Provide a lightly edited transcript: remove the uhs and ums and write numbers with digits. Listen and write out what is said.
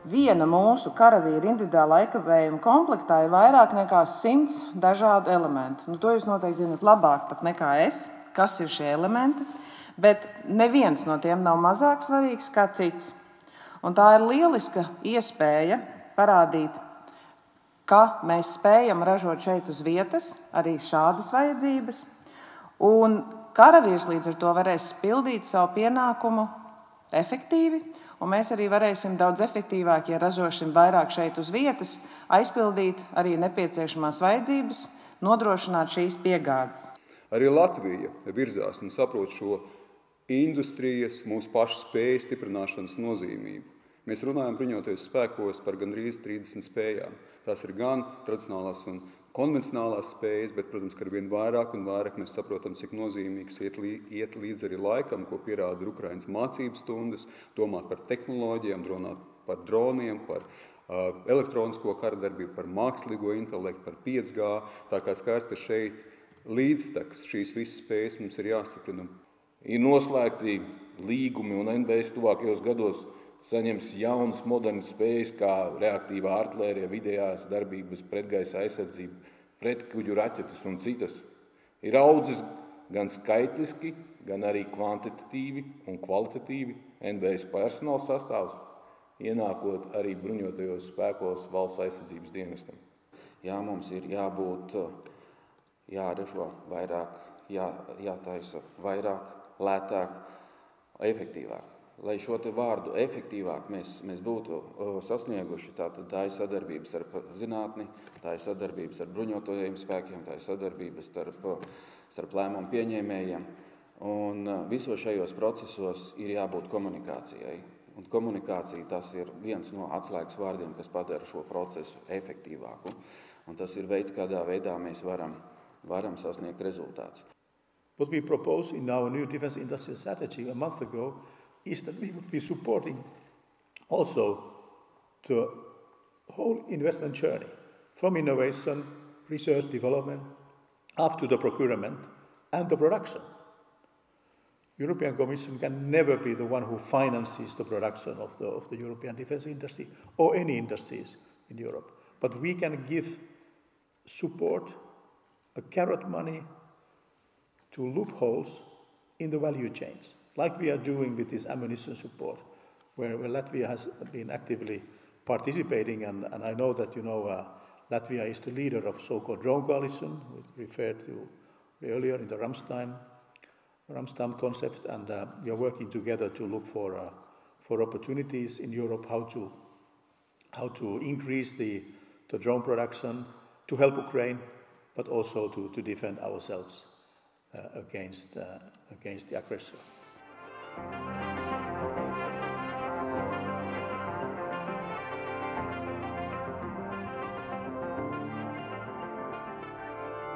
viena mūsu karavīra individuālā ekipējuma komplektā ir vairāk nekā 100 dažādu elementu. To jūs noteikti zināt labāk pat nekā es, kas ir šie elementi, bet neviens no tiem nav mazāk svarīgs kā cits. Un tā ir lieliska iespēja parādīt, ka mēs spējam ražot šeit uz vietas arī šādas vajadzības, un karavīrs līdz ar to varēs pildīt savu pienākumu efektīvi, un mēs arī varēsim daudz efektīvāk, ja ražosim vairāk šeit uz vietas, aizpildīt arī nepieciešamās vajadzības, nodrošināt šīs piegādes. Arī Latvija virzās un saprot šo industrijas, mūsu pašu spēju stiprināšanas nozīmību. Mēs runājam bruņotajos spēkos par gandrīz 30 spējām. Tās ir gan tradicionālās un konvencionālās spējas, bet, protams, ka arvien vairāk un vairāk mēs saprotam, cik nozīmīgs iet līdz arī laikam, ko pierāda Ukrainas mācības stundas, domāt par tehnoloģijām, domāt par droniem, par elektronisko karadarbību, par mākslīgo intelektu, par 5G. Tā kā skaidrs, ka šeit līdztekus šīs visas spējas mums ir jāstiprina. Ir noslēgti līgumi un NBS tuvākajos gados saņems jaunas modernas spējas, kā reaktīvā artilērija, vidējās darbības, pretgaisa aizsardzība, pretkuģu raķetes un citas. Ir audzis gan skaitliski, gan arī kvantitatīvi un kvalitatīvi NBS personāla sastāvs, ienākot arī bruņotajos spēkos valsts aizsardzības dienestam. Jā, mums ir jābūt, jāražo vairāk, jātaisa vairāk, lētāk, efektīvāk. Lai šo te vārdu efektīvāk mēs būtu sasnieguši, tā ir sadarbība starp zinātni, tā ir sadarbība starp bruņotajiem spēkiem, tā ir sadarbība starp lēmumu pieņēmējiem. Un visos šajos procesos ir jābūt komunikācijai. Un komunikācija tas ir viens no atslēgas vārdiem, kas padara šo procesu efektīvāku. Un tas ir veids, kādā veidā mēs varam sasniegt rezultātus. What we proposed in our new defense industrial strategy a month ago is that we would be supporting also the whole investment journey, from innovation, research, development, up to the procurement and the production. European Commission can never be the one who finances the production of the European defense industry or any industries in Europe. But we can give support, a carrot money, to loopholes in the value chains, like we are doing with this ammunition support, where Latvia has been actively participating, and I know that Latvia is the leader of so-called drone coalition, we referred to earlier in the Ramstein concept, and we are working together to look for opportunities in Europe, how to increase the drone production, to help Ukraine, but also to defend ourselves against the aggressor.